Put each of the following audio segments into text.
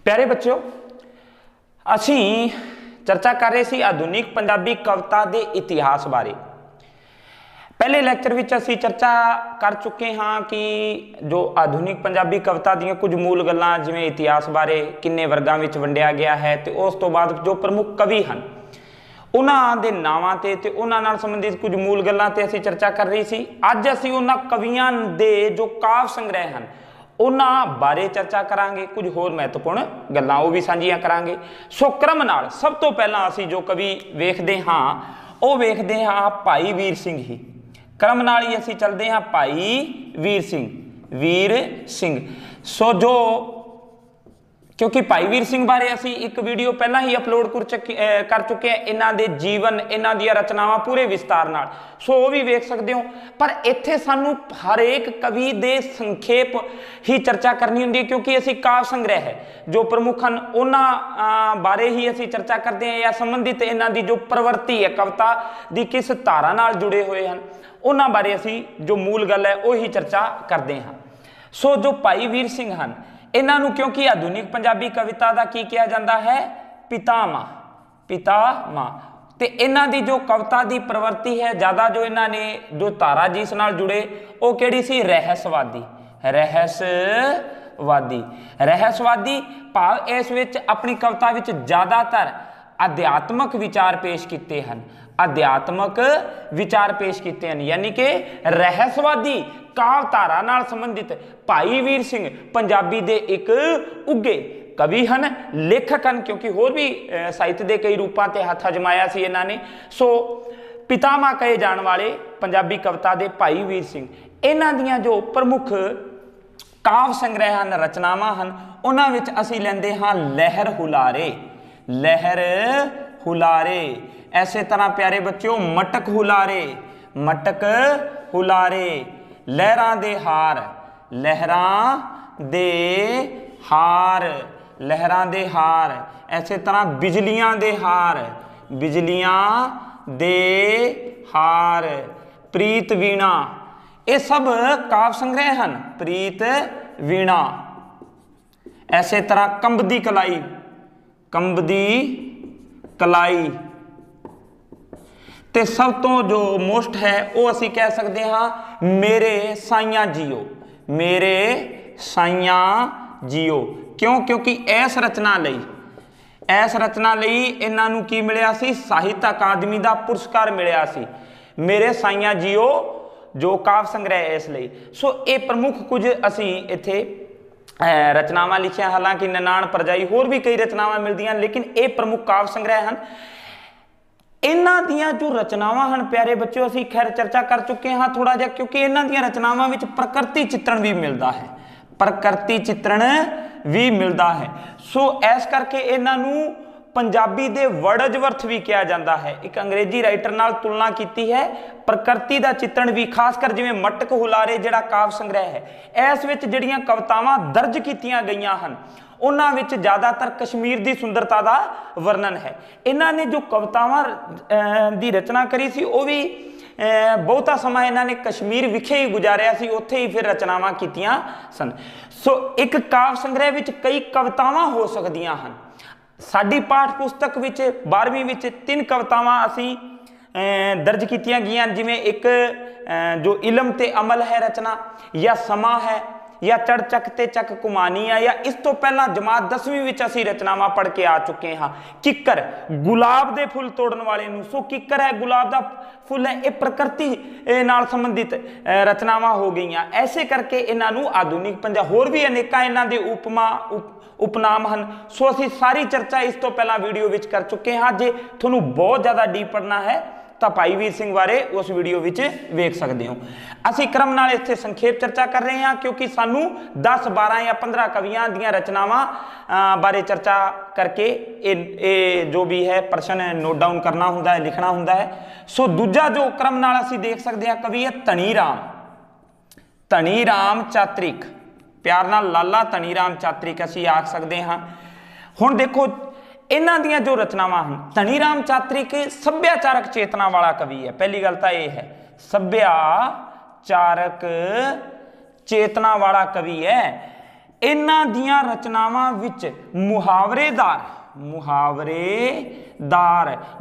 प्यारे बच्चों, असी चर्चा कर रहे सी आधुनिक पंजाबी कविता के इतिहास बारे। पहले लैक्चर में असी चर्चा कर चुके हाँ कि जो आधुनिक पंजाबी कविता दी कुछ मूल गल्लां जिवें इतिहास बारे किन्ने वर्गां विच वंडिया गया है, तो उस तो बाद जो प्रमुख कवि हैं उन्हां दे नावां ते उन्हां नाल संबंधित कुछ मूल गल्लां ते असी चर्चा कर रही सी। अज असी उन्हां कवियां दे जो काव्य संग्रह हैं उन्हां बारे चर्चा करांगे, कुछ होर महत्वपूर्ण गल्लां वो भी साझीआं करांगे। सो क्रम नाल सब तो पहला असी जो कवि वेखदे हाँ वो वेखदे हाँ भाई वीर सिंह ही। क्रम नाल ही असी चलते हाँ भाई वीर सिंह। सो जो क्योंकि भाई वीर सिंह बारे असी एक वीडियो पहला ही अपलोड कर चुके हैं, इन्हां दे जीवन इन्हां दी रचनावां पूरे विस्तार नाल, सो वो भी वेख सकते हो। पर इत्थे सानू हर एक कवि दे संखेप ही चर्चा करनी हुंदी है, क्योंकि असी काव्य संग्रह है जो प्रमुख हैं उन्हां बारे ही असी चर्चा करते हैं, या संबंधित इन्हां दी जो प्रवृत्ति है कविता दी किस धारा नाल जुड़े हुए हैं उन्हां बारे असी जो मूल गल है वो ही चर्चा करते हैं। सो जो भाई वीर सिंह हैं इन्हों क्योंकि आधुनिक पंजाबी कविता का की किया जाता है पितामह ते इन्हां दी जो कविता की प्रवृत्ति है ज़्यादा जो इन्होंने जो धारा जिस नाल जुड़े वो केड़ी सी रहस्यवादी भाव इस विच अपनी कविता विच ज़्यादातर अध्यात्मक विचार पेश किए हैं, यानी कि रहस्यवादी काव्य धारा नाल संबंधित भाई वीर सिंह पंजाबी दे एक उगे कवि हैं, लेखक हैं, क्योंकि होर भी साहित्य के कई रूपों से हथ अजमाया सी इन्हां ने। सो पितामह कहे जाने वाले पंजाबी कविता के भाई वीर सिंह, इन्हां दियां जो प्रमुख काव्य संग्रह हैं रचनावां हैं उन्हां विच असीं लैंदे हाँ लहर हुलारे। ऐसे तरह प्यारे बच्चों मटक हुलारे, लहरां दे हार, ऐसे तरह बिजलियां दे हार, प्रीत वीणा, ये सब काव्य संग्रह हैं प्रीत वीणा। ऐसे तरह कंबदी कलाई ते सब तो जो मोस्ट है वो असी कह सकते हाँ मेरे साइयां जियो। क्यों? क्योंकि इस रचना लई इन्हां नूं की मिलिया सी, साहित्य अकादमी का पुरस्कार मिलिया सी, मेरे साइयां जियो जो काव्य संग्रह है इसलिए। सो ये प्रमुख कुछ असी इत्थे रचनावां लिखिया, हालांकि ननाण परजाई होर भी कई रचनावां मिलदियां, लेकिन ये प्रमुख काव्य संग्रह हैं। इन्हां दियां जो रचनावां हैं प्यारे बच्चों असी खैर चर्चा कर चुके हाँ थोड़ा जिहा, क्योंकि इन्हां दियां रचनावां विच प्रकृति चित्रण भी मिलता है, सो इस करके इन्हां नूं पंजाबी दे वर्डजवर्थ भी कहा जाता है। एक अंग्रेजी राइटर नाल तुलना की है प्रकृति का चित्रण भी, खासकर जिवें मटक हुलारे जिहड़ा काव्य संग्रह है इस विच जिहड़ियां कवितावां दर्ज कीतियां गईयां हन उन्हां विच ज़्यादातर कश्मीर की सुंदरता का वर्णन है। इन्हां ने जो कवितावां की रचना करी सी वो भी बहुता समा इन्हां ने कश्मीर विखे ही गुजारिया सी, उत्थे ही फिर रचनावां कीतियां सन। सो एक काव्य संग्रह विच कई कवितावां हो सकदियां हन। साडी पाठ पुस्तक विच 12वीं विच 3 कवितावां असी दर्ज कीतियां गईयां, जिवें एक जो इलम ते अमल है रचना, या समा है, या चढ़ चक ते चक कुमानी है, या इस तो पहला जमात 10वीं विच असी रचनावां पढ़ के आ चुके हाँ किकर गुलाब दे फुल तोड़न वाले नूं। सो किकर है गुलाब दा फुल है, ये प्रकृति नाल संबंधित रचनावां हो गईयां। ऐसे करके इन्हां नूं आधुनिक पंजाब होर भी अनेकां इन्हां दे उपनाम हैं। सो असी सारी चर्चा इस तो पहला वीडियो विच कर चुके हाँ। जे तुहानूं बहुत ज़्यादा डीप पढ़ना है तो भाई वीर सिंह बारे उस वीडियो विच वेख सकते हो। असी क्रम नाल इत्थे संखेप चर्चा कर रहे हैं, क्योंकि सानू 10 12 या 15 कवियां दियां रचनावां बारे चर्चा करके ए जो भी है प्रश्न नोट डाउन करना हुंदा है, लिखना हुंदा है। सो दूजा जो क्रम नाल असी देख सकते हैं कवि है धनी राम चात्रिक, प्यार नाल लाला धनी राम चात्रिक असी आख सकते हाँ। हुण देखो इन्हां दियां जो रचनावां हैं, धनी राम चात्रिक सभ्याचारक चेतना वाला कवि है। पहली गल तो यह है सभ्याचारक चेतना वाला कवि है। ਇਹਨਾਂ ਦੀਆਂ ਰਚਨਾਵਾਂ ਵਿੱਚ ਮੁਹਾਵਰੇਦਾਰ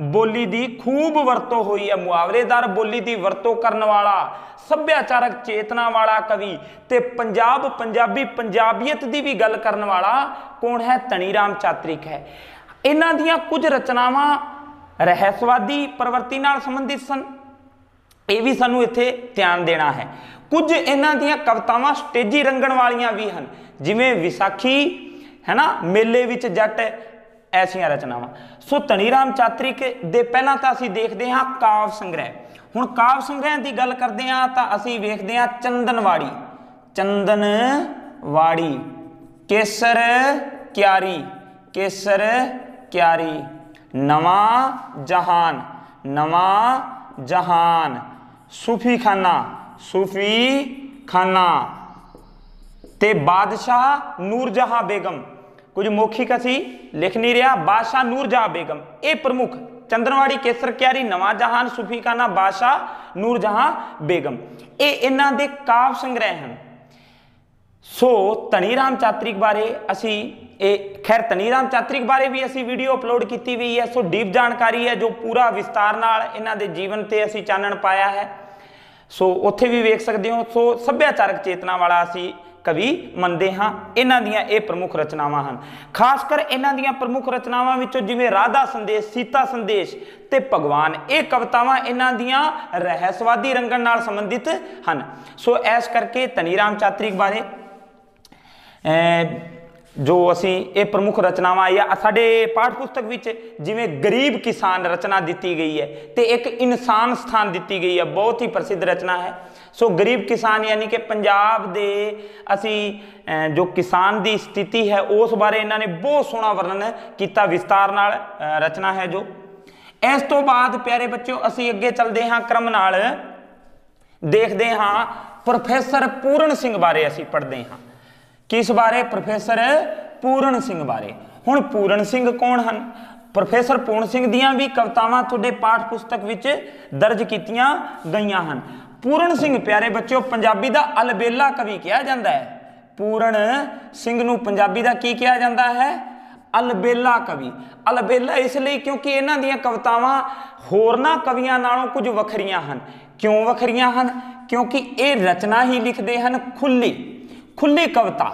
ਬੋਲੀ ਦੀ ਖੂਬ ਵਰਤੋਂ ਹੋਈ ਹੈ। ਮੁਹਾਵਰੇਦਾਰ ਬੋਲੀ ਦੀ ਵਰਤੋਂ ਕਰਨ ਵਾਲਾ ਸੱਭਿਆਚਾਰਕ ਚੇਤਨਾ ਵਾਲਾ ਕਵੀ ਤੇ ਪੰਜਾਬੀ ਪੰਜਾਬੀਅਤ ਦੀ ਵੀ ਗੱਲ ਕਰਨ ਵਾਲਾ ਕੌਣ ਹੈ? ਧਨੀ ਰਾਮ ਚਾਤ੍ਰਿਕ ਹੈ। ਇਹਨਾਂ ਦੀਆਂ ਕੁਝ ਰਚਨਾਵਾਂ ਰਹੱਸਵਾਦੀ ਪ੍ਰਵਰਤੀ ਨਾਲ ਸੰਬੰਧਿਤ ਸਨ, ਇਹ ਵੀ ਸਾਨੂੰ ਇੱਥੇ ਧਿਆਨ ਦੇਣਾ ਹੈ। ਕੁਝ ਇਹਨਾਂ ਦੀਆਂ ਕਵਿਤਾਵਾਂ ਸਟੇਜੀ ਰੰਗਣ ਵਾਲੀਆਂ ਵੀ ਹਨ, ਜਿਵੇਂ ਵਿਸਾਖੀ ਹੈ ਨਾ, ਮੇਲੇ ਵਿੱਚ ਜੱਟ, ਐਸੀਆਂ ਰਚਨਾਵਾਂ। ਸੋ ਧਨੀ ਰਾਮ ਚਾਤ੍ਰਿਕ ਦੇ ਪਹਿਲਾਂ ਤਾਂ ਅਸੀਂ ਦੇਖਦੇ ਹਾਂ ਕਾਵ ਸੰਗ੍ਰਹਿ। ਹੁਣ ਕਾਵ ਸੰਗ੍ਰਹਿ ਦੀ ਗੱਲ ਕਰਦੇ ਹਾਂ ਤਾਂ ਅਸੀਂ ਵੇਖਦੇ ਹਾਂ ਚੰਦਨਵਾੜੀ, ਕੇਸਰ ਕਿਆਰੀ, ਨਵਾਂ ਜਹਾਨ, ਸੂਫੀ ਖਾਨਾ ਤੇ ਬਾਦਸ਼ਾਹ ਨੂਰਜਹਾਂ ਬੇਗਮ। ਕੁਝ ਮੌਖਿਕ ਅਸੀਂ ਲਿਖ ਨਹੀਂ ਰਿਹਾ, ਬਾਦਸ਼ਾਹ ਨੂਰਜਹਾਂ ਬੇਗਮ ਇਹ ਪ੍ਰਮੁੱਖ। ਚੰਦਨਵਾੜੀ, ਕੇਸਰ ਕਿਆਰੀ, ਨਵਾਂ ਜਹਾਨ, ਸੂਫੀ ਖਾਨਾ, ਬਾਦਸ਼ਾਹ ਨੂਰਜਹਾਂ ਬੇਗਮ, ਇਹ ਇਹਨਾਂ ਦੇ ਕਾਵ ਸੰਗ੍ਰਹਿ ਹਨ। ਸੋ ਧਨੀ ਰਾਮ ਚਾਤ੍ਰਿਕ ਬਾਰੇ ਅਸੀਂ ਖੈਰ ਧਨੀ ਰਾਮ ਚਾਤ੍ਰਿਕ ਬਾਰੇ ਵੀ ਅਸੀਂ ਵੀਡੀਓ ਅਪਲੋਡ ਕੀਤੀ ਹੋਈ ਹੈ। ਸੋ ਡੀਪ ਜਾਣਕਾਰੀ ਹੈ ਜੋ ਪੂਰਾ ਵਿਸਤਾਰ ਨਾਲ ਇਹਨਾਂ ਦੇ ਜੀਵਨ ਤੇ ਅਸੀਂ ਚਾਨਣ ਪਾਇਆ ਹੈ, ਸੋ ਉੱਥੇ ਵੀ ਵੇਖ ਸਕਦੇ ਹੋ। ਸੋ ਸੱਭਿਆਚਾਰਕ ਚੇਤਨਾ ਵਾਲਾ ਅਸੀਂ ਕਵੀ ਮੰਨਦੇ ਹਾਂ। ਇਹਨਾਂ ਦੀਆਂ ਇਹ ਪ੍ਰਮੁੱਖ ਰਚਨਾਵਾਂ ਹਨ। ਖਾਸ ਕਰ ਇਹਨਾਂ ਦੀਆਂ ਪ੍ਰਮੁੱਖ ਰਚਨਾਵਾਂ ਵਿੱਚੋਂ ਜਿਵੇਂ ਰਾਧਾ ਸੰਦੇਸ਼, ਸੀਤਾ ਸੰਦੇਸ਼ ਤੇ ਭਗਵਾਨ, ਇਹ ਕਵਿਤਾਵਾਂ ਇਹਨਾਂ ਦੀਆਂ ਰਹੱਸਵਾਦੀ ਰੰਗਣ ਨਾਲ ਸੰਬੰਧਿਤ ਹਨ। ਸੋ ਇਸ ਕਰਕੇ ਧਨੀ ਰਾਮ ਚਾਤ੍ਰਿਕ ਬਾਰੇ ਜੋ ਅਸੀਂ ਇਹ ਪ੍ਰਮੁੱਖ ਰਚਨਾਵਾਂ ਆਈਆਂ ਸਾਡੇ ਪਾਠ ਪੁਸਤਕ ਵਿੱਚ, ਜਿਵੇਂ ਗਰੀਬ ਕਿਸਾਨ ਰਚਨਾ ਦਿੱਤੀ ਗਈ ਹੈ ਤੇ ਇੱਕ ਇਨਸਾਨ ਸਥਾਨ ਦਿੱਤੀ ਗਈ ਹੈ, ਬਹੁਤ ਹੀ ਪ੍ਰਸਿੱਧ ਰਚਨਾ ਹੈ। ਸੋ ਗਰੀਬ ਕਿਸਾਨ ਯਾਨੀ ਕਿ ਪੰਜਾਬ ਦੇ ਅਸੀਂ ਜੋ ਕਿਸਾਨ ਦੀ ਸਥਿਤੀ ਹੈ ਉਸ ਬਾਰੇ ਇਹਨਾਂ ਨੇ ਬਹੁਤ ਸੋਹਣਾ ਵਰਣਨ ਕੀਤਾ, ਵਿਸਤਾਰ ਨਾਲ ਰਚਨਾ ਹੈ ਜੋ। ਇਸ ਤੋਂ ਬਾਅਦ ਪਿਆਰੇ ਬੱਚਿਓ ਅਸੀਂ ਅੱਗੇ ਚੱਲਦੇ ਹਾਂ, ਕ੍ਰਮ ਨਾਲ ਦੇਖਦੇ ਹਾਂ ਪ੍ਰੋਫੈਸਰ ਪੂਰਨ ਸਿੰਘ ਬਾਰੇ ਅਸੀਂ ਪੜ੍ਹਦੇ ਹਾਂ। ਕਿਸ ਬਾਰੇ? ਪ੍ਰੋਫੈਸਰ ਪੂਰਨ ਸਿੰਘ ਬਾਰੇ। ਹੁਣ ਪੂਰਨ ਸਿੰਘ ਕੌਣ ਹਨ? ਪ੍ਰੋਫੈਸਰ ਪੂਰਨ ਸਿੰਘ ਦੀਆਂ ਵੀ ਕਵਿਤਾਵਾਂ ਤੁਹਾਡੇ ਪਾਠ ਪੁਸਤਕ ਵਿੱਚ ਦਰਜ ਕੀਤੀਆਂ ਗਈਆਂ ਹਨ। ਪੂਰਨ ਸਿੰਘ ਪਿਆਰੇ ਬੱਚਿਓ ਪੰਜਾਬੀ ਦਾ ਅਲਬੇਲਾ ਕਵੀ ਕਿਹਾ ਜਾਂਦਾ ਹੈ। ਪੂਰਨ ਸਿੰਘ ਨੂੰ ਪੰਜਾਬੀ ਦਾ ਕੀ ਕਿਹਾ ਜਾਂਦਾ ਹੈ? ਅਲਬੇਲਾ ਕਵੀ। ਅਲਬੇਲਾ ਇਸ ਲਈ ਕਿਉਂਕਿ ਇਹਨਾਂ ਦੀਆਂ ਕਵਿਤਾਵਾਂ ਹੋਰਨਾਂ ਕਵੀਆਂ ਨਾਲੋਂ ਕੁਝ ਵੱਖਰੀਆਂ ਹਨ। ਕਿਉਂ ਵੱਖਰੀਆਂ ਹਨ? ਕਿਉਂਕਿ ਇਹ ਰਚਨਾ ਹੀ ਲਿਖਦੇ ਹਨ ਖੁੱਲੀ ਕਵਿਤਾ,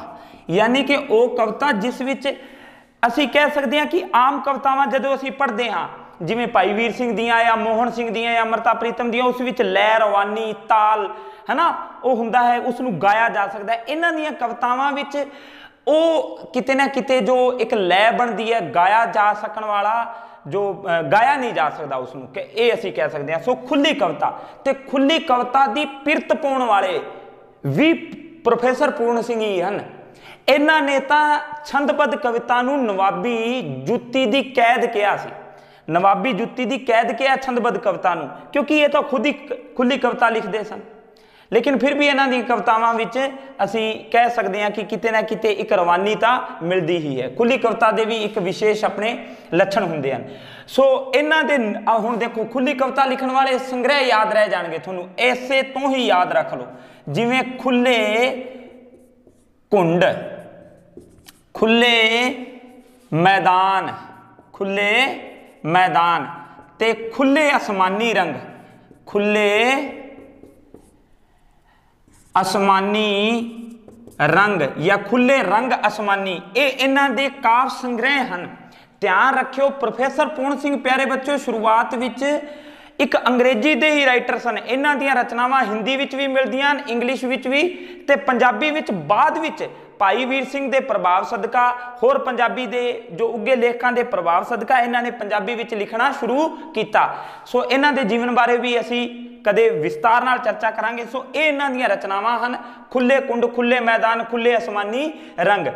ਯਾਨੀ ਕਿ ਉਹ ਕਵਿਤਾ ਜਿਸ ਵਿੱਚ ਅਸੀਂ ਕਹਿ ਸਕਦੇ ਹਾਂ ਕਿ ਆਮ ਕਵਿਤਾਵਾਂ ਜਦੋਂ ਅਸੀਂ ਪੜ੍ਹਦੇ ਹਾਂ, ਜਿਵੇਂ ਭਾਈ ਵੀਰ ਸਿੰਘ ਦੀਆਂ ਜਾਂ ਮੋਹਨ ਸਿੰਘ ਦੀਆਂ ਜਾਂ ਅੰਮ੍ਰਿਤਾ ਪ੍ਰੀਤਮ ਦੀਆਂ, ਉਸ ਵਿੱਚ ਲੈ, ਰਵਾਨੀ, ਤਾਲ ਹੈ ਨਾ, ਉਹ ਹੁੰਦਾ ਹੈ, ਉਸ ਨੂੰ ਗਾਇਆ ਜਾ ਸਕਦਾ ਹੈ। ਇਹਨਾਂ ਦੀਆਂ ਕਵਿਤਾਵਾਂ ਵਿੱਚ ਉਹ ਕਿਤੇ ਨਾ ਕਿਤੇ ਜੋ ਇੱਕ ਲੈ ਬਣਦੀ ਹੈ, ਗਾਇਆ ਜਾ ਸਕਣ ਵਾਲਾ, ਜੋ ਗਾਇਆ ਨਹੀਂ ਜਾ ਸਕਦਾ ਉਸ ਨੂੰ, ਕਿ ਇਹ ਅਸੀਂ ਕਹਿ ਸਕਦੇ ਹਾਂ। ਸੋ ਖੁੱਲੀ ਕਵਿਤਾ, ਤੇ ਖੁੱਲੀ ਕਵਿਤਾ ਦੀ ਪਿਰਤ ਪਾਉਣ ਵਾਲੇ ਵੀ ਪ੍ਰੋਫੈਸਰ ਪੂਰਨ ਸਿੰਘ ਹੀ ਹਨ। ਇਹਨਾਂ ਨੇ ਤਾਂ ਛੰਦਬੱਧ ਕਵਿਤਾ ਨੂੰ ਨਵਾਬੀ ਜੁੱਤੀ ਦੀ ਕੈਦ ਕਿਹਾ ਸੀ। ਨਵਾਬੀ ਜੁੱਤੀ ਦੀ ਕੈਦ ਕਿਹਾ ਛੰਦਬੱਧ ਕਵਿਤਾ ਨੂੰ, ਕਿਉਂਕਿ ਇਹ ਤਾਂ ਖੁਦ ਹੀ ਖੁੱਲੀ ਕਵਿਤਾ ਲਿਖਦੇ ਸਨ। ਲੇਕਿਨ ਫਿਰ ਵੀ ਇਹਨਾਂ ਦੀਆਂ ਕਵਿਤਾਵਾਂ ਵਿੱਚ ਅਸੀਂ ਕਹਿ ਸਕਦੇ ਹਾਂ ਕਿ ਕਿਤੇ ਨਾ ਕਿਤੇ ਇੱਕ ਰਵਾਨੀ ਤਾਂ ਮਿਲਦੀ ਹੀ ਹੈ। ਖੁੱਲੀ ਕਵਿਤਾ ਦੇ ਵੀ ਇੱਕ ਵਿਸ਼ੇਸ਼ ਆਪਣੇ ਲੱਛਣ ਹੁੰਦੇ ਹਨ। ਸੋ ਇਹਨਾਂ ਦੇ ਹੁਣ ਦੇਖੋ, ਖੁੱਲੀ ਕਵਿਤਾ ਲਿਖਣ ਵਾਲੇ ਸੰਗ੍ਰਹਿ ਯਾਦ ਰਹਿ ਜਾਣਗੇ ਤੁਹਾਨੂੰ, ਐਸੇ ਤੋਂ ਹੀ ਯਾਦ ਰੱਖ ਲਓ, ਜਿਵੇਂ ਖੁੱਲੇ ਘੁੰਡ, ਖੁੱਲੇ ਮੈਦਾਨ ਤੇ ਖੁੱਲੇ ਅਸਮਾਨੀ ਰੰਗ, ਜਾਂ ਖੁੱਲੇ ਰੰਗ ਅਸਮਾਨੀ, ਇਹ ਇਹਨਾਂ ਦੇ ਕਾਵ ਸੰਗ੍ਰਹਿ ਹਨ। ਧਿਆਨ ਰੱਖਿਓ ਪ੍ਰੋਫੈਸਰ ਪੂਰਨ ਸਿੰਘ ਪਿਆਰੇ ਬੱਚਿਓ ਸ਼ੁਰੂਆਤ ਵਿੱਚ ਇੱਕ ਅੰਗਰੇਜ਼ੀ ਦੇ ਹੀ ਰਾਈਟਰ ਸਨ। ਇਹਨਾਂ ਦੀਆਂ ਰਚਨਾਵਾਂ ਹਿੰਦੀ ਵਿੱਚ ਵੀ ਮਿਲਦੀਆਂ ਹਨ, ਇੰਗਲਿਸ਼ ਵਿੱਚ ਵੀ ਤੇ ਪੰਜਾਬੀ ਵਿੱਚ ਬਾਅਦ ਵਿੱਚ ਭਾਈ ਵੀਰ ਸਿੰਘ ਦੇ ਪ੍ਰਭਾਵ ਸਦਕਾ, ਹੋਰ ਪੰਜਾਬੀ ਦੇ ਜੋ ਉੱਗੇ ਲੇਖਕਾਂ ਦੇ ਪ੍ਰਭਾਵ ਸਦਕਾ ਇਹਨਾਂ ਨੇ ਪੰਜਾਬੀ ਵਿੱਚ ਲਿਖਣਾ ਸ਼ੁਰੂ ਕੀਤਾ। ਸੋ ਇਹਨਾਂ ਦੇ ਜੀਵਨ ਬਾਰੇ ਵੀ ਅਸੀਂ ਕਦੇ ਵਿਸਤਾਰ ਨਾਲ ਚਰਚਾ ਕਰਾਂਗੇ। ਸੋ ਇਹ ਇਹਨਾਂ ਦੀਆਂ ਰਚਨਾਵਾਂ ਹਨ, ਖੁੱਲੇ ਕੁੰਡ, ਖੁੱਲੇ ਮੈਦਾਨ, ਖੁੱਲੇ ਅਸਮਾਨੀ ਰੰਗ।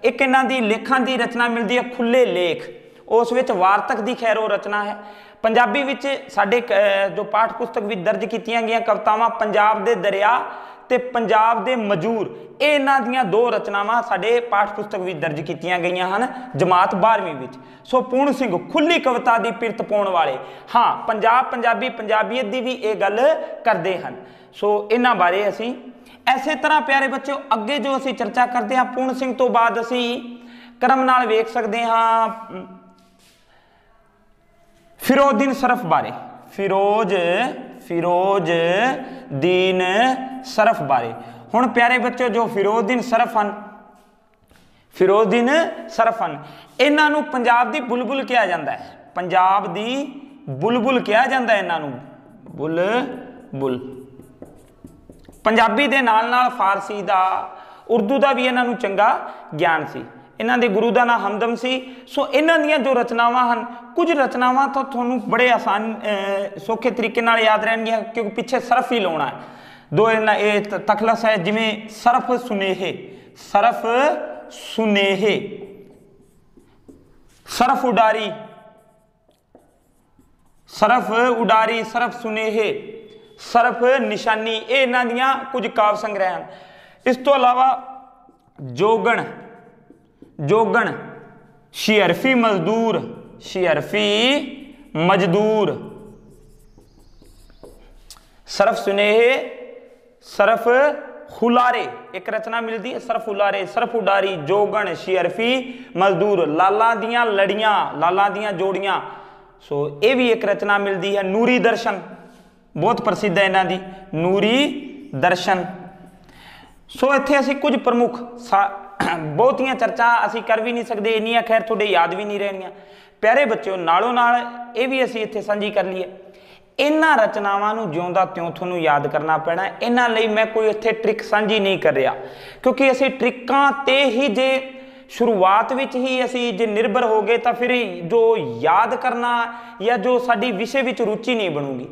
ਇੱਕ ਇਹਨਾਂ ਦੀ ਲੇਖਾਂ ਦੀ ਰਚਨਾ ਮਿਲਦੀ ਹੈ ਖੁੱਲੇ ਲੇਖ, ਉਸ ਵਿੱਚ ਵਾਰਤਕ ਦੀ ਖੈਰ ਉਹ ਰਚਨਾ ਹੈ। ਪੰਜਾਬੀ ਵਿੱਚ ਸਾਡੇ ਜੋ ਪਾਠ ਪੁਸਤਕ ਵਿੱਚ ਦਰਜ ਕੀਤੀਆਂ ਗਈਆਂ ਕਵਿਤਾਵਾਂ ਪੰਜਾਬ ਦੇ ਦਰਿਆ ਤੇ ਪੰਜਾਬ ਦੇ ਮਜੂਰ, ਇਹ ਇਹਨਾਂ ਦੀਆਂ ਦੋ ਰਚਨਾਵਾਂ ਸਾਡੇ ਪਾਠ ਪੁਸਤਕ ਵਿੱਚ ਦਰਜ ਕੀਤੀਆਂ ਗਈਆਂ ਹਨ ਜਮਾਤ 12ਵੀਂ ਵਿੱਚ। ਸੋ ਪੂਰਨ ਸਿੰਘ ਖੁੱਲੀ ਕਵਿਤਾ ਦੀ ਪਿਰਤ ਪਾਉਣ ਵਾਲੇ, ਹਾਂ ਪੰਜਾਬ ਪੰਜਾਬੀ ਪੰਜਾਬੀਅਤ ਦੀ ਵੀ ਇਹ ਗੱਲ ਕਰਦੇ ਹਨ। ਸੋ ਇਹਨਾਂ ਬਾਰੇ ਅਸੀਂ ਇਸੇ ਤਰ੍ਹਾਂ ਪਿਆਰੇ ਬੱਚਿਓ ਅੱਗੇ ਜੋ ਅਸੀਂ ਚਰਚਾ ਕਰਦੇ ਹਾਂ, ਪੂਰਨ ਸਿੰਘ ਤੋਂ ਬਾਅਦ ਅਸੀਂ ਕਰਮ ਨਾਲ ਵੇਖ ਸਕਦੇ ਹਾਂ ਫਿਰੋਜ਼ਦੀਨ ਸਰਫ ਬਾਰੇ, ਫਿਰੋਜ਼ਦੀਨ ਸਰਫ ਬਾਰੇ। ਹੁਣ ਪਿਆਰੇ ਬੱਚਿਓ ਜੋ ਫਿਰੋਜ਼ਦੀਨ ਸਰਫ ਹਨ, ਇਹਨਾਂ ਨੂੰ ਪੰਜਾਬ ਦੀ ਬੁਲਬੁਲ ਕਿਹਾ ਜਾਂਦਾ ਹੈ, ਪੰਜਾਬ ਦੀ ਬੁਲਬੁਲ ਕਿਹਾ ਜਾਂਦਾ ਇਹਨਾਂ ਨੂੰ, ਬੁਲਬੁਲ। ਪੰਜਾਬੀ ਦੇ ਨਾਲ ਨਾਲ ਫਾਰਸੀ ਦਾ, ਉਰਦੂ ਦਾ ਵੀ ਇਹਨਾਂ ਨੂੰ ਚੰਗਾ ਗਿਆਨ ਸੀ। ਇਹਨਾਂ ਦੇ ਗੁਰੂ ਦਾ ਨਾਮ ਹਮਦਮ ਸੀ। ਸੋ ਇਹਨਾਂ ਦੀਆਂ ਜੋ ਰਚਨਾਵਾਂ ਹਨ, ਕੁਝ ਰਚਨਾਵਾਂ ਤਾਂ ਤੁਹਾਨੂੰ ਬੜੇ ਆਸਾਨ ਸੌਖੇ ਤਰੀਕੇ ਨਾਲ ਯਾਦ ਰਹਿਣਗੀਆਂ ਕਿਉਂਕਿ ਪਿੱਛੇ ਸਰਫ ਹੀ ਲਾਉਣਾ ਹੈ। ਦੋ ਇਹਨਾਂ ਇਹ ਤਖਲਸ ਹੈ, ਜਿਵੇਂ ਸਰਫ ਸੁਨੇਹੇ, ਸਰਫ ਉਡਾਰੀ, ਸਰਫ ਸੁਨੇਹੇ, ਸਰਫ ਨਿਸ਼ਾਨੀ, ਇਹ ਇਹਨਾਂ ਦੀਆਂ ਕੁਝ ਕਾਵ ਸੰਗ੍ਰਹਿ ਹਨ। ਇਸ ਤੋਂ ਇਲਾਵਾ ਜੋਗਣ, ਸ਼ਿਅਰਫੀ ਮਜ਼ਦੂਰ, ਸਰਫ ਸੁਨੇਹੇ, ਸਰਫ ਹੁਲਾਰੇ, ਇੱਕ ਰਚਨਾ ਮਿਲਦੀ ਹੈ ਸਰਫ ਹੁਲਾਰੇ, ਸਰਫ ਉਡਾਰੀ, ਜੋਗਣ, ਸ਼ਿਅਰਫੀ ਮਜ਼ਦੂਰ, ਲਾਲਾਂ ਦੀਆਂ ਲੜੀਆਂ, ਲਾਲਾਂ ਦੀਆਂ ਜੋੜੀਆਂ। ਸੋ ਇਹ ਵੀ ਇੱਕ ਰਚਨਾ ਮਿਲਦੀ ਹੈ। ਨੂਰੀ ਦਰਸ਼ਨ ਬਹੁਤ ਪ੍ਰਸਿੱਧ ਹੈ ਇਹਨਾਂ ਦੀ, ਨੂਰੀ ਦਰਸ਼ਨ। ਸੋ ਇੱਥੇ ਅਸੀਂ ਕੁਝ ਪ੍ਰਮੁੱਖ, ਬਹੁਤੀਆਂ ਚਰਚਾ ਅਸੀਂ ਕਰ ਵੀ ਨਹੀਂ ਸਕਦੇ ਇੰਨੀਆਂ, ਖੈਰ ਤੁਹਾਡੇ ਯਾਦ ਵੀ ਨਹੀਂ ਰਹਿਣੀਆਂ। ਪਿਆਰੇ ਬੱਚਿਓ ਨਾਲੋਂ ਨਾਲ ਇਹ ਵੀ ਅਸੀਂ ਇੱਥੇ ਸਾਂਝੀ ਕਰ ਲਈਏ, ਇਹਨਾਂ ਰਚਨਾਵਾਂ ਨੂੰ ਜਿਉਂਦਾ ਤਿਉਂ ਤੁਹਾਨੂੰ ਯਾਦ ਕਰਨਾ ਪੈਣਾ। ਇਹਨਾਂ ਲਈ ਮੈਂ ਕੋਈ ਇੱਥੇ ਟ੍ਰਿਕ ਸਾਂਝੀ ਨਹੀਂ ਕਰ ਰਿਹਾ ਕਿਉਂਕਿ ਅਸੀਂ ਟ੍ਰਿਕਾਂ ਤੇ ਹੀ ਜੇ ਸ਼ੁਰੂਆਤ ਵਿੱਚ ਹੀ ਅਸੀਂ ਜੇ ਨਿਰਭਰ ਹੋ ਗਏ ਤਾਂ ਫਿਰ ਜੋ ਯਾਦ ਕਰਨਾ ਜਾਂ ਜੋ ਸਾਡੀ ਵਿਸ਼ੇ ਵਿੱਚ ਰੁਚੀ ਨਹੀਂ ਬਣੂਗੀ।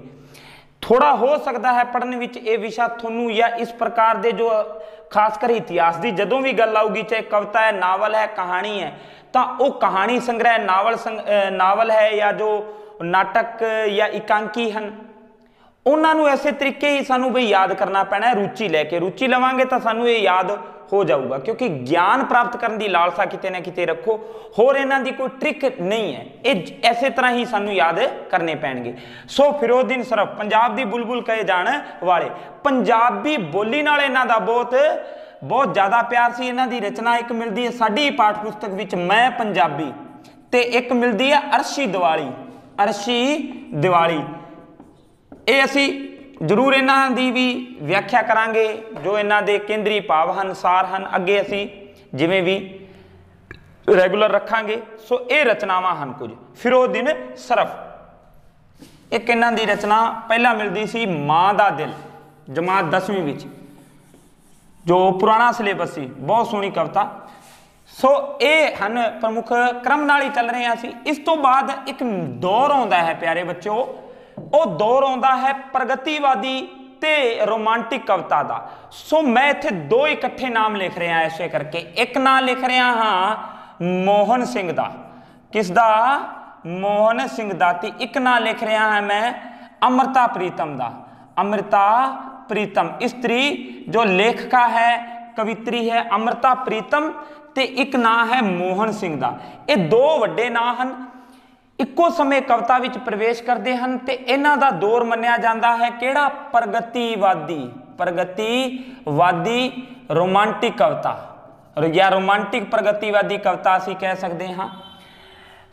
ਥੋੜਾ ਹੋ ਸਕਦਾ ਹੈ ਪੜ੍ਹਨ ਵਿੱਚ ਇਹ ਵਿਸ਼ਾ ਤੁਹਾਨੂੰ ਜਾਂ ਇਸ ਪ੍ਰਕਾਰ ਦੇ ਜੋ ਖਾਸ ਕਰ ਇਤਿਹਾਸ ਦੀ ਜਦੋਂ ਵੀ ਗੱਲ ਆਊਗੀ, ਚਾਹੇ ਕਵਿਤਾ ਹੈ, ਨਾਵਲ ਹੈ, ਕਹਾਣੀ ਹੈ, ਤਾਂ ਉਹ ਕਹਾਣੀ ਸੰਗ੍ਰਹਿ, ਨਾਵਲ ਹੈ ਜਾਂ ਜੋ ਨਾਟਕ ਜਾਂ ਇਕਾਂਕੀ ਹਨ, ਉਹਨਾਂ ਨੂੰ ਐਸੇ ਤਰੀਕੇ ਹੀ ਸਾਨੂੰ ਬਈ ਯਾਦ ਕਰਨਾ ਪੈਣਾ ਹੈ। ਰੁਚੀ ਲੈ ਕੇ, ਰੁਚੀ ਲਵਾਂਗੇ ਤਾਂ ਸਾਨੂੰ ਇਹ ਯਾਦ ਹੋ ਜਾਊਗਾ ਕਿਉਂਕਿ ਗਿਆਨ ਪ੍ਰਾਪਤ ਕਰਨ ਦੀ ਲਾਲਸਾ ਕਿਤੇ ਨਾ ਕਿਤੇ ਰੱਖੋ। ਹੋਰ ਇਹਨਾਂ ਦੀ ਕੋਈ ਟ੍ਰਿਕ ਨਹੀਂ ਹੈ, ਇਹ ਐਸੇ ਤਰ੍ਹਾਂ ਹੀ ਸਾਨੂੰ ਯਾਦ ਕਰਨੇ ਪੈਣਗੇ। ਸੋ ਫਿਰੋਜ਼ਦੀਨ ਸਰਫ ਪੰਜਾਬ ਦੀ ਬੁਲਬੁਲ ਕਹੇ ਜਾਣ ਵਾਲੇ, ਪੰਜਾਬੀ ਬੋਲੀ ਨਾਲ ਇਹਨਾਂ ਦਾ ਬਹੁਤ ਜ਼ਿਆਦਾ ਪਿਆਰ ਸੀ। ਇਹਨਾਂ ਦੀ ਰਚਨਾ ਇੱਕ ਮਿਲਦੀ ਹੈ ਸਾਡੀ ਪਾਠ ਪੁਸਤਕ ਵਿੱਚ, ਮੈਂ ਪੰਜਾਬੀ, ਤੇ ਇੱਕ ਮਿਲਦੀ ਹੈ ਅਰਸ਼ੀ ਦੀਵਾਲੀ। ਇਹ ਅਸੀਂ ਜ਼ਰੂਰ ਇਹਨਾਂ ਦੀ ਵੀ ਵਿਆਖਿਆ ਕਰਾਂਗੇ, ਜੋ ਇਹਨਾਂ ਦੇ ਕੇਂਦਰੀ ਭਾਵ ਹਨ, ਸਾਰ ਹਨ, ਅੱਗੇ ਅਸੀਂ ਜਿਵੇਂ ਵੀ ਰੈਗੂਲਰ ਰੱਖਾਂਗੇ। ਸੋ ਇਹ ਰਚਨਾਵਾਂ ਹਨ ਕੁਝ। ਫਿਰੋਜ਼ਦੀਨ ਸਰਫ, ਇੱਕ ਇਹਨਾਂ ਦੀ ਰਚਨਾ ਪਹਿਲਾਂ ਮਿਲਦੀ ਸੀ ਮਾਂ ਦਾ ਦਿਲ, ਜਮਾਤ 10ਵੀਂ ਵਿੱਚ, ਜੋ ਪੁਰਾਣਾ ਸਿਲੇਬਸ ਸੀ, ਬਹੁਤ ਸੋਹਣੀ ਕਵਿਤਾ। ਸੋ ਇਹ ਹਨ ਪ੍ਰਮੁੱਖ, ਕ੍ਰਮ ਨਾਲ ਹੀ ਚੱਲ ਰਹੇ ਹਾਂ ਅਸੀਂ। ਇਸ ਤੋਂ ਬਾਅਦ ਇੱਕ ਦੌਰ ਆਉਂਦਾ ਹੈ ਪਿਆਰੇ ਬੱਚਿਓ, ਉਹ ਦੌਰ ਆਉਂਦਾ ਹੈ ਪ੍ਰਗਤੀਵਾਦੀ ਤੇ ਰੋਮਾਂਟਿਕ ਕਵਿਤਾ ਦਾ। ਸੋ ਮੈਂ ਇੱਥੇ ਦੋ ਇਕੱਠੇ ਨਾਮ ਲਿਖ ਰਿਹਾ ਐਸੇ ਕਰਕੇ, ਇੱਕ ਨਾਮ ਲਿਖ ਰਿਹਾ ਹਾਂ ਮੋਹਨ ਸਿੰਘ ਦਾ, ਕਿਸ ਦਾ? ਮੋਹਨ ਸਿੰਘ ਦਾ, ਤੇ ਇੱਕ ਨਾਮ ਲਿਖ ਰਿਹਾ ਹਾਂ ਮੈਂ ਅੰਮ੍ਰਿਤਾ ਪ੍ਰੀਤਮ ਦਾ, ਅੰਮ੍ਰਿਤਾ ਪ੍ਰੀਤਮ। ਇਸਤਰੀ ਜੋ ਲੇਖਕਾ ਹੈ, ਕਵਿਤਰੀ ਹੈ ਅੰਮ੍ਰਿਤਾ ਪ੍ਰੀਤਮ, ਤੇ ਇੱਕ ਨਾਂ ਹੈ ਮੋਹਨ ਸਿੰਘ ਦਾ। ਇਹ ਦੋ ਵੱਡੇ ਨਾਂ ਹਨ, ਇੱਕੋ ਸਮੇਂ ਕਵਿਤਾ ਵਿੱਚ ਪ੍ਰਵੇਸ਼ ਕਰਦੇ ਹਨ ਤੇ ਇਹਨਾਂ ਦਾ ਦੌਰ ਮੰਨਿਆ ਜਾਂਦਾ ਹੈ ਕਿਹੜਾ? ਪ੍ਰਗਤੀਵਾਦੀ ਰੋਮਾਂਟਿਕ ਕਵਿਤਾ ਜਾਂ ਰੋਮਾਂਟਿਕ ਪ੍ਰਗਤੀਵਾਦੀ ਕਵਿਤਾ ਅਸੀਂ ਕਹਿ ਸਕਦੇ ਹਾਂ।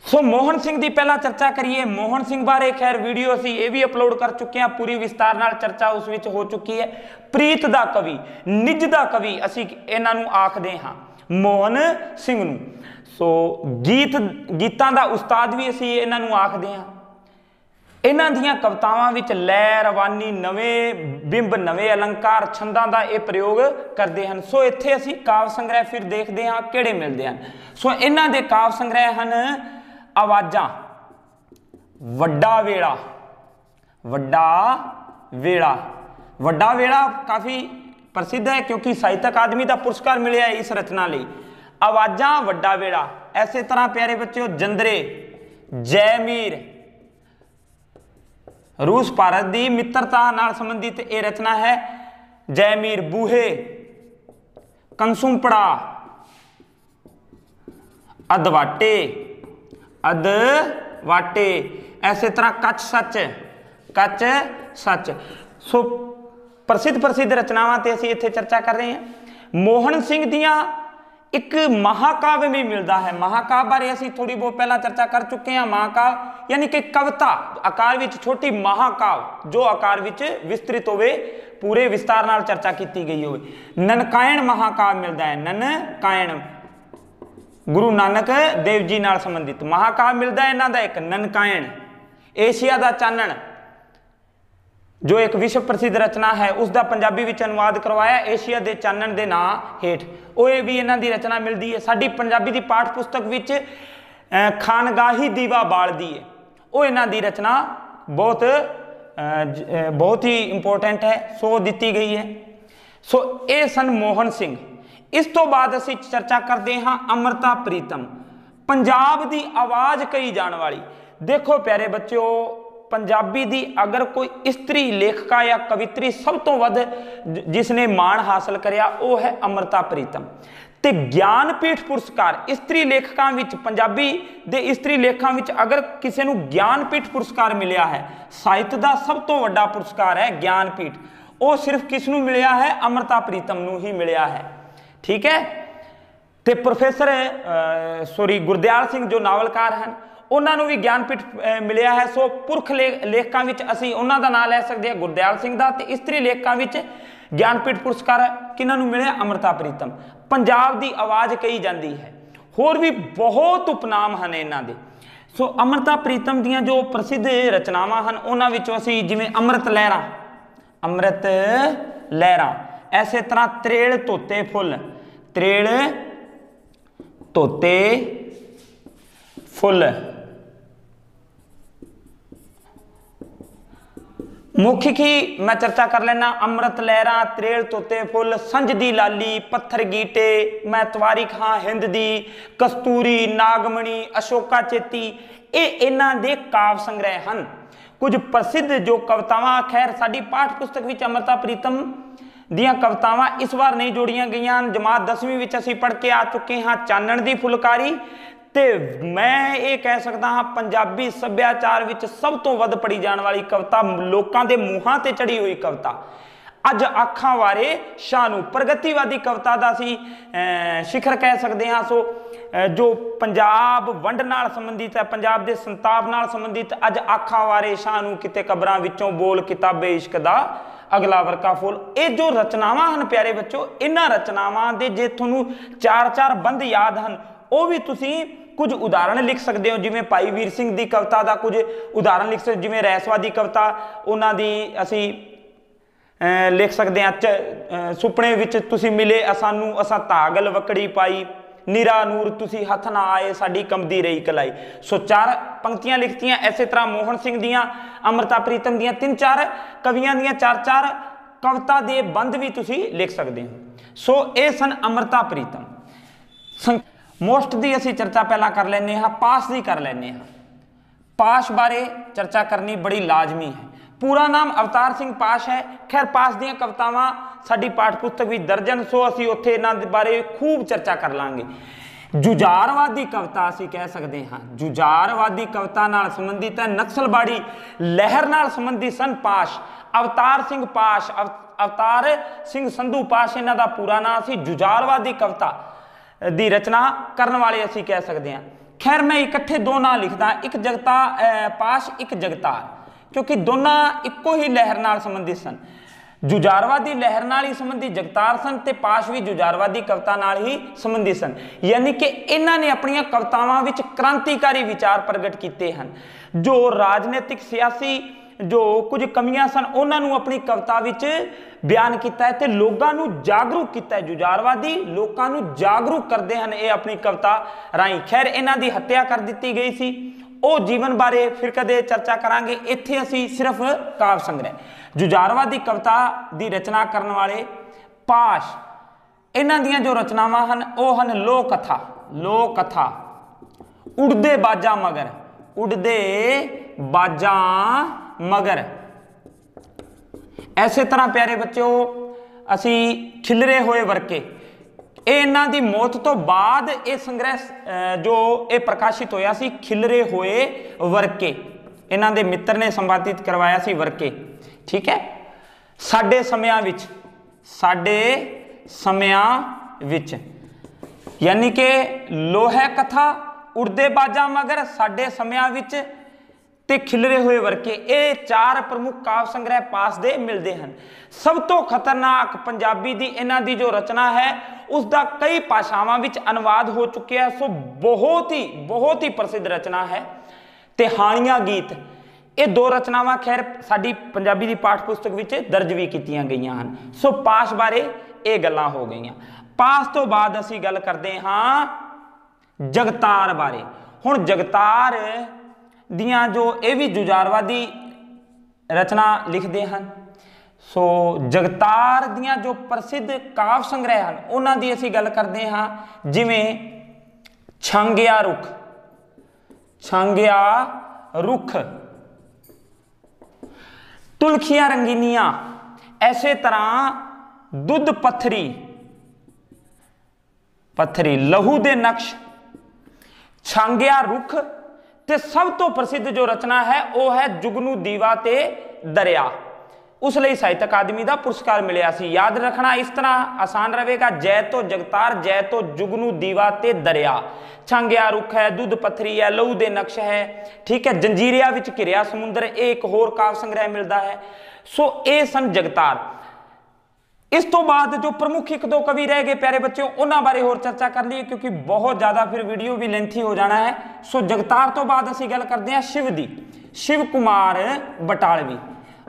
ਸੋ ਮੋਹਨ ਸਿੰਘ ਦੀ ਪਹਿਲਾਂ ਚਰਚਾ ਕਰੀਏ। ਮੋਹਨ ਸਿੰਘ ਬਾਰੇ ਖੈਰ ਵੀਡੀਓ ਅਸੀਂ ਇਹ ਵੀ ਅਪਲੋਡ ਕਰ ਚੁੱਕੇ ਹਾਂ, ਪੂਰੀ ਵਿਸਤਾਰ ਨਾਲ ਚਰਚਾ ਉਸ ਵਿੱਚ ਹੋ ਚੁੱਕੀ ਹੈ। ਪ੍ਰੀਤ ਦਾ ਕਵੀ, ਨਿੱਜ ਦਾ ਕਵੀ ਅਸੀਂ ਇਹਨਾਂ ਨੂੰ ਆਖਦੇ ਹਾਂ ਮੋਹਨ ਸਿੰਘ ਨੂੰ। ਸੋ ਗੀਤਾਂ ਦਾ ਉਸਤਾਦ ਵੀ ਅਸੀਂ ਇਹਨਾਂ ਨੂੰ ਆਖਦੇ ਹਾਂ। ਇਹਨਾਂ ਦੀਆਂ ਕਵਿਤਾਵਾਂ ਵਿੱਚ ਲੈ, ਰਵਾਨੀ, ਨਵੇਂ ਬਿੰਬ, ਨਵੇਂ ਅਲੰਕਾਰ, ਛੰਦਾਂ ਦਾ ਇਹ ਪ੍ਰਯੋਗ ਕਰਦੇ ਹਨ। ਸੋ ਇੱਥੇ ਅਸੀਂ ਕਾਵ ਸੰਗ੍ਰਹਿ ਫਿਰ ਦੇਖਦੇ ਹਾਂ ਕਿਹੜੇ ਮਿਲਦੇ ਹਨ। ਸੋ ਇਹਨਾਂ ਦੇ ਕਾਵ ਸੰਗ੍ਰਹਿ ਹਨ ਆਵਾਜ਼ਾਂ, ਵੱਡਾ ਵੇੜਾ ਕਾਫੀ ਪ੍ਰਸਿੱਧ ਹੈ ਕਿਉਂਕਿ ਸਾਹਿਤ ਅਕਾਦਮੀ ਦਾ ਪੁਰਸਕਾਰ ਮਿਲਿਆ ਇਸ ਰਚਨਾ ਲਈ। ਆਵਾਜ਼ਾਂ, ਵੱਡਾ ਵੇੜਾ। ਐਸੇ ਤਰ੍ਹਾਂ ਪਿਆਰੇ ਬੱਚਿਓ ਜੰਦਰੇ, ਜੈਮੀਰ, ਰੂਸ ਭਾਰਤ ਦੀ ਮਿੱਤਰਤਾ ਨਾਲ ਸੰਬੰਧਿਤ ਇਹ ਰਚਨਾ ਹੈ। जयमीर बूहे, कंसुमपड़ा, अदवाटे, अदवाटे, ऐसे तरह कच्छ सच, कच्छ सच। सो प्रसिद्ध प्रसिद्ध रचनावां ते असीं इत्थे चर्चा कर रहे हैं। मोहन सिंह दियां एक महाकाव्य भी मिलता है। महाकाव्य बारे असीं थोड़ी बहुत पहला चर्चा कर चुके हैं। महाकाव्य यानी कि कविता आकार विच छोटी, महाकाव्य जो आकार विच विस्तृत होवे, पूरे विस्तार नाल चर्चा की गई होवे। ननकायण महाकाव्य मिलता है, ननकायण गुरु नानक देव जी नाल संबंधित महाकाव्य मिलता है इन्हां दा एक। ननकायण, एशिया दा चानण जो एक विश्व प्रसिद्ध रचना है, उसका पंजाबी विच अनुवाद करवाया एशिया दे चानण दे नां हेठ। ओह भी इन्हां दी रचना मिलती है। साडी पंजाबी दी पाठ पुस्तक विच खानगाही दीवा बालदी है, वो इन्हां दी रचना बहुत ही इंपोर्टेंट है, सो दी गई है। सो ये सन मोहन सिंह। इस तो बाद असीं चर्चा करते हाँ अमृता प्रीतम, पंजाब दी आवाज़ कही जाने वाली। देखो प्यारे बच्चों, पंजाबी दी अगर कोई इस्त्री लेखका या कवित्री सब तो वध जिसने मान हासिल करिया वो है अमृता प्रीतम। ते ज्ञानपीठ पुरस्कार इस्त्री लेखकां विच, पंजाबी दे इस्त्री लेखां विच अगर किसी नूं ज्ञानपीठ पुरस्कार मिलिया है, साहित्य का सब तो वड्डा पुरस्कार है ज्ञानपीठ, वो सिर्फ किस नूं मिलिया है? अमृता प्रीतम नूं ही मिलिया है। ठीक है। ते प्रोफेसर गुरदयाल सिंह जो नावलकार हैं, उन्होंने भी ज्ञानपीठ मिलिया है। सो पुरख लेखकों में असी उन्हों का नाम लै सकते हैं गुरदयाल सिंह का। तो इस्त्री लेखकों में ज्ञानपीठ पुरस्कार किन्होंने मिले? अमृता प्रीतम। पंजाब की आवाज़ कही जाती है। होर भी बहुत उपनाम हैं इन्हों के। सो अमृता प्रीतम दियां जो प्रसिद्ध रचनावां हैं उन्होंने असी जिवें अमृत लहरां, अमृत लहरां, ऐसे तरह त्रेल धोते फुल, त्रेल धोते फुल, मुख्य की मैं चर्चा कर लेना। अमृत लहरा, त्रेल तोते फुल, संज दी लाली, पत्थर गीटे, मैं तवारीख हाँ हिंद दी, कस्तूरी, नागमणी, अशोका चेती, ये इन्हां दे काव्य संग्रह हैं। कुछ प्रसिद्ध जो कवितावां, खैर साडी पाठ पुस्तक विच अमृता प्रीतम दियां कवितावां इस बार नहीं जोड़ियां गईयां। जमात 10वीं विच असीं पढ़ के आ चुके हाँ चानण दी फुलकारी। ते मैं ये कह सकता हाँ पंजाबी सभ्याचार विच सब तो वध पढ़ी जाने वाली कविता, लोगों के मूहां ते चढ़ी हुई कविता, अज आखां वारे शाह नूं, प्रगतिवादी कविता दा असीं शिखर कह सकते हाँ। सो जो पंजाब वंड नाल संबंधित है, पंजाब के संताप नाल संबंधित, अज आखां वारे शाह नूं किते कबरां विचों बोल, किताबे इश्क दा अगला वर्का फुल। ये जो रचनावां हैं प्यारे बच्चों, इन्हां रचनावां दे जे तुहानूं चार चार बंद याद हैं, वो भी तुसीं कुछ उदाहरण लिख सकते हो। जिवें भाई वीर सिंह की कविता का कुछ उदाहरण लिख सकते, जिवें रहसवादी कविता उन्हां दी असीं लिख सकते हैं। सुपने विच तुसीं मिले असानू, असां धागल वकड़ी पाई, निरा नूर तुसीं हथ ना आए, साडी कंबदी रही कलाई। सो चार पंक्तियां लिखतियां। इसे तरह मोहन सिंह दियां, अमृता प्रीतम दियां तीन चार कवियां दियां चार चार कविता दे बंद भी तुसीं लिख सकते हो। सो ये सन अमृता प्रीतम। मोस्ट की असी चर्चा पहला कर लेने हाँ, पास की कर लेने हाँ। पाश बारे चर्चा करनी बड़ी लाजमी है। पूरा नाम अवतार सिंह पाश है। खैर पास दी कवितावां साडी पाठ पुस्तक भी दर्जन, सो असी उत्थे इन्हां दे बारे खूब चर्चा कर लांगे। जुझारवादी कविता असी कह सकते हाँ, जुझारवादी कविता नाल संबंधित है, नक्सलबाड़ी लहर नाल संबंधित सन पाश। अवतार सिंह पाश, अवतार सिंह संधू पाश इन्हां दा पूरा नाम सी। जुझारवादी कविता दी रचना करने वाले असी कह सकते हैं। खैर मैं इकट्ठे दो नाम लिखदा, एक जगता पाश, एक जगतार, क्योंकि दोनों इक्को ही लहर नाल संबंधित सन। जुझारवादी लहर नाल ही संबंधित जगतार सन ते पाश भी जुझारवादी कविता नाल ही संबंधित सन। यानी कि इन्हां ने अपनी कवितावां विच क्रांतिकारी विचार प्रगट किए हैं। जो राजनीतिक सियासी जो कुछ कमियां सन उन्होंने अपनी कविता विच बयान किया है, तो लोगों को जागरूक किया है। जुझारवादी लोगों को जागरूक करते हैं ये अपनी कविता राही। खैर इन्हां दी हत्या कर दी गई सी, वो जीवन बारे फिर कदे चर्चा करांगे। इत्थे असी सिर्फ काव्य संग्रह, जुझारवादी कविता की रचना करने वाले पाश, इन्हां दियां जो रचनावां हैं वो हैं लोक कथा। लोक कथा, उड़दे बाजा मगर, उड़दे बाजा मगर। ऐसे तरह प्यारे बच्चों ਅਸੀਂ ਖਿਲਰੇ ਹੋਏ ਵਰਕੇ, ਇਹ ਇਹਨਾਂ ਦੀ ਮੌਤ ਤੋਂ ਬਾਅਦ ਇਹ ਸੰਗ੍ਰਹਿ ਜੋ ਇਹ ਪ੍ਰਕਾਸ਼ਿਤ ਹੋਇਆ ਸੀ, ਖਿਲਰੇ ਹੋਏ ਵਰਕੇ, ਇਹਨਾਂ ਦੇ ਮਿੱਤਰ ਨੇ ਸੰਪਾਦਿਤ ਕਰਵਾਇਆ ਸੀ ਵਰਕੇ। ਠੀਕ ਹੈ, ਸਾਡੇ ਸਮਿਆਂ ਵਿੱਚ यानी कि लोहे कथा उड़दे बाजा मगर साडे समयां विच ते खिलरे हुए वर्के, ये चार प्रमुख काव्य संग्रह पास दे मिलते हैं। सब तो खतरनाक पंजाबी दी इन्हां दी जो रचना है उसका कई भाषावां विच अनुवाद हो चुके हैं। सो बहुत ही प्रसिद्ध रचना है। ते हाणिया गीत, ये दो रचनावां खैर साडी पंजाबी दी पाठ पुस्तक विच दर्ज भी कीतियां गईयां हन। सो पास बारे ये गल्लां हो गईयां। पास तो बाद असी गल करते हाँ जगतार बारे। हुण जगतार दियां जो ये भी जुझारवादी रचना लिखते हैं। सो जगतार दियां जो प्रसिद्ध काव्य संग्रह हैं उन्हां दी असी गल करते हाँ, जिवें छांगिया रुख, तुलखियां रंगीनियां, ऐसे तरह दुध पत्थरी, लहू दे नक्श, छांगिया रुख, ते सब तो प्रसिद्ध जो रचना है वह है जुगनू दीवा ते दरिया। उस लिए साहित्य अकादमी का पुरस्कार मिलिया सी। याद रखना इस तरह आसान रहेगा, जय तो जगतार, जय तो जुगनू दीवा ते दरिया। छांगिया रुख है, दुध पत्थरी है, लहू दे नक्श है, ठीक है, जंजीरिया विच घिरिया समुद्र, एक होर काव्य संग्रह मिलता है। सो ये सन जगतार। इस तो बाद जो प्रमुख एक दो कवि रह गए प्यारे बच्चों, उन्होंने बारे होर चर्चा कर ली क्योंकि बहुत ज़्यादा फिर वीडियो भी लेंथी हो जाना है। सो जगतार तो बाद असी गल करते हैं शिव दी, शिव कुमार बटालवी।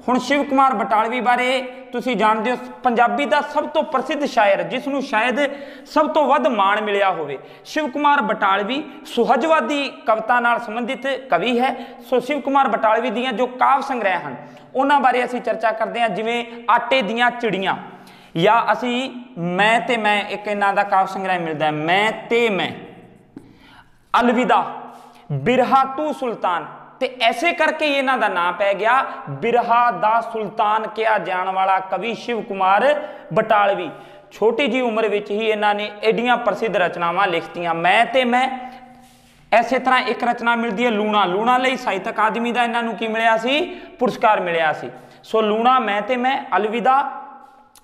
हुण शिव कुमार बटालवी बारे तुसी जानते हो, पंजाबी का सब तो प्रसिद्ध शायर जिसनों शायद सब तो वध मान मिलिया होवे। शिव कुमार बटालवी सुहजवादी कविता नाल संबंधित कवि है। सो शिव कुमार बटालवी दियां जो काव्य संग्रह हैं उन्हां बारे असी चर्चा करते हैं, जिवें आटे दियां चिड़ियां, या असी मैं ते मैं, एक इन्हां दा काव्य संग्रह मिलता है, मैं ते मैं, अलविदा, बिरहा तू सुल्तान। ते ऐसे करके इन्हां दा नाम पै गया बिरहा दा सुल्तान किया जाण वाला कवि शिव कुमार बटालवी। छोटी जी उम्र विच ही इन्हां ने एडियां प्रसिद्ध रचनावां लिखतियां, मैं ते मैं। ऐसे तरह एक रचना मिलती है लूणा, लूणा लई साहित्य अकादमी का इन्हां नूं की मिलिया सी, पुरस्कार मिलिया सी। सो लूणा, मैं ते मैं, अलविदा,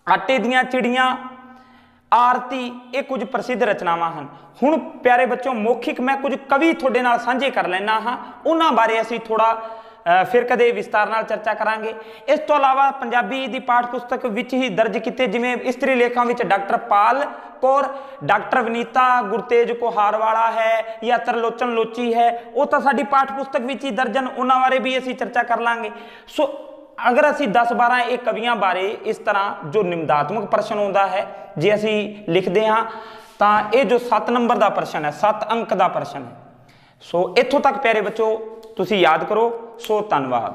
आटे दियां चिड़ियां, आरती, ये कुछ प्रसिद्ध रचनावां हैं। हुण प्यारे बच्चों मौखिक मैं कुछ कवि थोड़े नाल साझे कर लेना हाँ, उन्हां बारे असीं थोड़ा फिर कदे विस्तार नाल चर्चा करांगे। इस तो अलावा पंजाबी दी पाठ पुस्तक विच ही दर्ज किते, जिवें इस्त्री लेखां विच डॉक्टर पाल कौर, डॉक्टर वनीता गुरतेज कोहारवाला है या तरलोचन लोची है, वो तो साडी पाठ पुस्तक विच ही दर्जन, उन्हां बारे भी असीं चर्चा कर लांगे। सो अगर असी 10-12 एक कवियां बारे इस तरह जो निबंधात्मक प्रश्न होता है जे असी लिखते हाँ, तो ये जो 7 नंबर का प्रश्न है, 7 अंक का प्रश्न है। सो इत्थों तक प्यारे बच्चों तुसी याद करो। सो धन्यवाद।